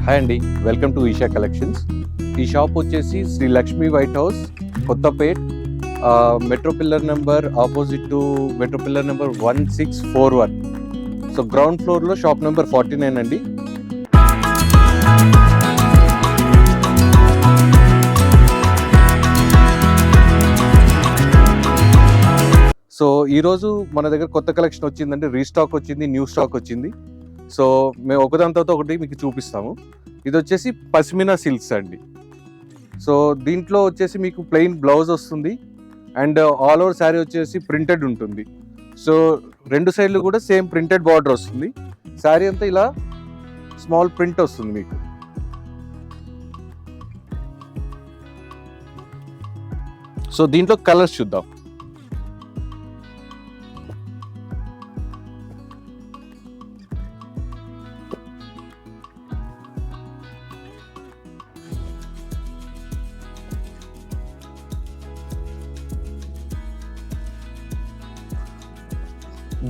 Hi అండి, welcome to Esha collections. ఈ shop వచ్చేసి Sri Lakshmi white house, Kothapet, metro pillar number opposite to metro pillar number 1641. So ground ఫ్లోర్లో shop number 49 అండి. So ఈరోజు మన దగ్గర కొత్త కలెక్షన్ వచ్చిందండి, రీస్టాక్ వచ్చింది, న్యూ స్టాక్ వచ్చింది. సో మేము ఒకదాని తర్వాత ఒకటి మీకు చూపిస్తాము. ఇది వచ్చేసి పస్మినా సిల్క్స్ అండి. సో దీంట్లో వచ్చేసి మీకు ప్లెయిన్ బ్లౌజ్ వస్తుంది అండ్ ఆల్ ఓవర్ శారీ వచ్చేసి ప్రింటెడ్ ఉంటుంది. సో రెండు సైడ్లు కూడా సేమ్ ప్రింటెడ్ బార్డర్ వస్తుంది. శారీ అంతా ఇలా స్మాల్ ప్రింట్ వస్తుంది మీకు. సో దీంట్లో కలర్స్ చూద్దాం.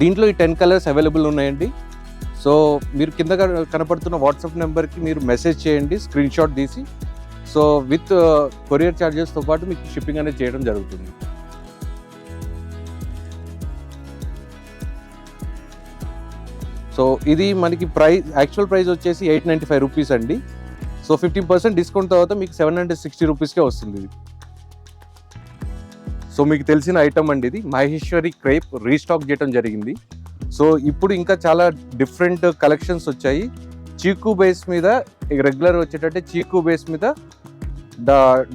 దీంట్లో ఈ 10 కలర్స్ అవైలబుల్ ఉన్నాయండి. సో మీరు కింద కనపడుతున్న వాట్సాప్ నెంబర్కి మీరు మెసేజ్ చేయండి, స్క్రీన్ షాట్ తీసి. సో విత్ కొరియర్ ఛార్జెస్తో పాటు మీకు షిప్పింగ్ అనేది చేయడం జరుగుతుంది. సో ఇది మనకి యాక్చువల్ ప్రైస్ వచ్చేసి 895 రూపీస్ అండి. సో 15% డిస్కౌంట్ తర్వాత మీకు 760 రూపీస్కే వస్తుంది ఇది. సో మీకు తెలిసిన ఐటమ్ అండి, ఇది మహేశ్వరి క్రేప్ రీస్టాక్ చేయడం జరిగింది. సో ఇప్పుడు ఇంకా చాలా డిఫరెంట్ కలెక్షన్స్ వచ్చాయి. చీకు బేస్ మీద రెగ్యులర్ వచ్చేటట్టే చీకు బేస్ మీద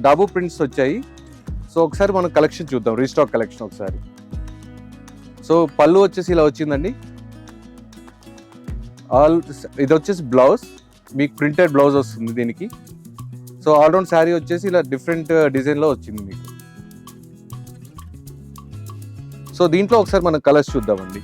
డాబు ప్రింట్స్ వచ్చాయి. సో ఒకసారి మనం కలెక్షన్ చూద్దాం, రీస్టాక్ కలెక్షన్ ఒకసారి. సో పళ్ళు వచ్చేసి ఇలా వచ్చిందండి. ఇది వచ్చేసి బ్లౌజ్, మీకు ప్రింటెడ్ బ్లౌజ్ వస్తుంది దీనికి. సో ఆల్రౌండ్ శారీ వచ్చేసి ఇలా డిఫరెంట్ డిజైన్లో వచ్చింది మీకు. సో దీంట్లో ఒకసారి మనం కలర్స్ చూద్దామండి.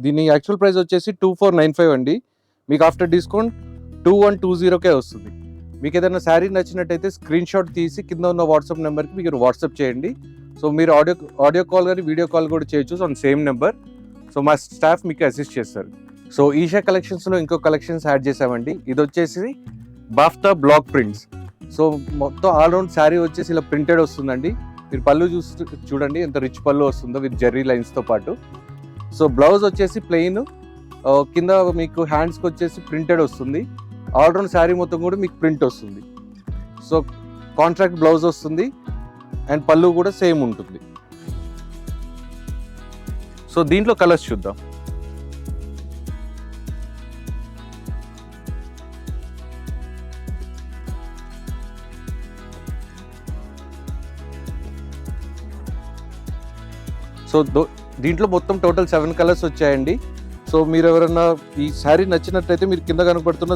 దీని యాక్చువల్ ప్రైస్ వచ్చేసి 2495 అండి. మీకు ఆఫ్టర్ డిస్కౌంట్ 2120కే వస్తుంది. మీకు ఏదైనా శారీ నచ్చినట్టయితే స్క్రీన్ షాట్ తీసి కింద ఉన్న వాట్సాప్ నెంబర్కి మీరు వాట్సాప్ చేయండి. సో మీరు ఆడియో కాల్ కానీ వీడియో కాల్ కూడా చేయొచ్చు ఆన్ సేమ్ నెంబర్. సో మా స్టాఫ్ మీకు అసిస్ట్ చేస్తారు. సో ఈషా కలెక్షన్స్లో ఇంకో కలెక్షన్స్ యాడ్ చేసామండి. ఇది వచ్చేసి బాఫ్తా బ్లాక్ ప్రింట్స్. సో మొత్తం ఆల్రౌండ్ శారీ వచ్చేసి ఇలా ప్రింటెడ్ వస్తుందండి. మీరు పళ్ళు చూడండి ఎంత రిచ్ పళ్ళు వస్తుందో విత్ జెర్రీ లైన్స్తో పాటు. సో బ్లౌజ్ వచ్చేసి ప్లెయిన్, కింద మీకు హ్యాండ్స్కి వచ్చేసి ప్రింటెడ్ వస్తుంది. ఆల్రౌండ్ శారీ మొత్తం కూడా మీకు ప్రింట్ వస్తుంది. సో కాంట్రాక్ట్ బ్లౌజ్ వస్తుంది అండ్ పళ్ళు కూడా సేమ్ ఉంటుంది. సో దీంట్లో కలర్స్ చూద్దాం. సో దీంట్లో మొత్తం టోటల్ 7 కలర్స్ వచ్చాయండి. సో మీరు ఎవరైనా ఈ శారీ నచ్చినట్లయితే మీరు కింద కనపడుతున్న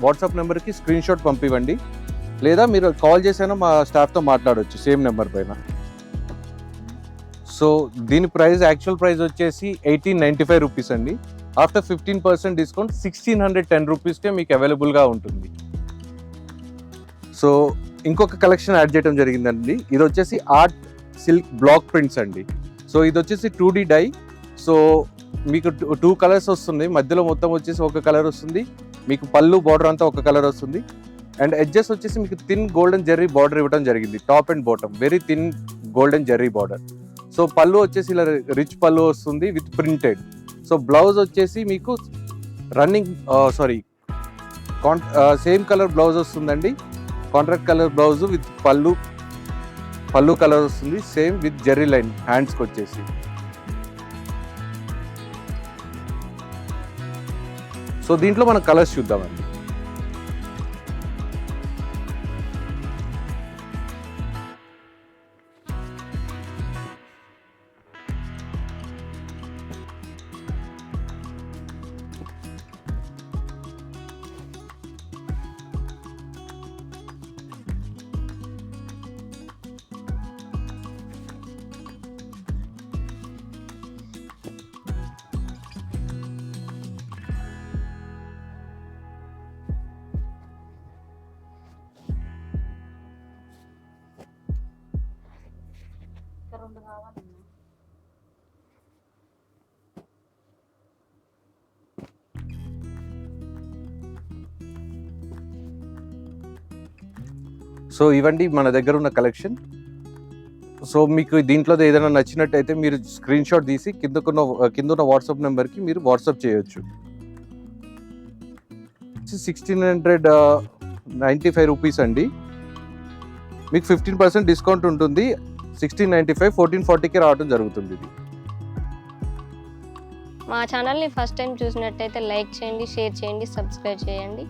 వాట్సాప్ నెంబర్కి స్క్రీన్ షాట్ పంపివ్వండి, లేదా మీరు కాల్ చేసైనా మా స్టాఫ్తో మాట్లాడవచ్చు సేమ్ నెంబర్ పైన. సో దీని ప్రైస్ యాక్చువల్ ప్రైస్ వచ్చేసి 1895 రూపీస్ అండి. ఆఫ్టర్ 15% డిస్కౌంట్ 1610 రూపీస్కే మీకు అవైలబుల్గా ఉంటుంది. సో ఇంకొక కలెక్షన్ యాడ్ చేయడం జరిగిందండి. ఇది వచ్చేసి ఆర్ట్ సిల్క్ బ్లాక్ ప్రింట్స్ అండి. సో ఇది వచ్చేసి 2D డై. సో మీకు 2 కలర్స్ వస్తుంది, మధ్యలో మొత్తం వచ్చేసి ఒక కలర్ వస్తుంది. మీకు పళ్ళు బార్డర్ అంతా ఒక కలర్ వస్తుంది అండ్ ఎడ్జెస్ వచ్చేసి మీకు థిన్ గోల్డెన్ జెర్రీ బార్డర్ ఇవ్వడం జరిగింది. Top and bottom very thin golden Jerry border. So పళ్ళు వచ్చేసి ఇలా రిచ్ పళ్ళు వస్తుంది విత్ ప్రింటెడ్. సో బ్లౌజ్ వచ్చేసి మీకు సేమ్ కలర్ బ్లౌజ్ వస్తుందండి. కాంట్రాక్ట్ కలర్ బ్లౌజ్ విత్ పళ్ళు పళ్ళు కలర్ వస్తుంది, సేమ్ విత్ జెర్రీ లైన్ హ్యాండ్స్కి వచ్చేసి. సో దీంట్లో మనం కలర్స్ చూద్దామండి. రెండు కావాలన్నా. సో ఇవండి మన దగ్గర ఉన్న కలెక్షన్. సో మీకు దీంట్లో ఏదైనా నచ్చినట్టయితే మీరు స్క్రీన్ షాట్ తీసి కింద ఉన్న వాట్సాప్ నెంబర్కి మీరు వాట్సాప్ చేయొచ్చు. 1695 రూపీస్ అండి. మీకు 15% డిస్కౌంట్ ఉంటుంది. 1695 1440కి రావడం జరుగుతుంది. ఇది మా ఛానల్ని ఫస్ట్ టైం చూసినట్టయితే లైక్ చేయండి, షేర్ చేయండి, సబ్స్క్రైబ్ చేయండి.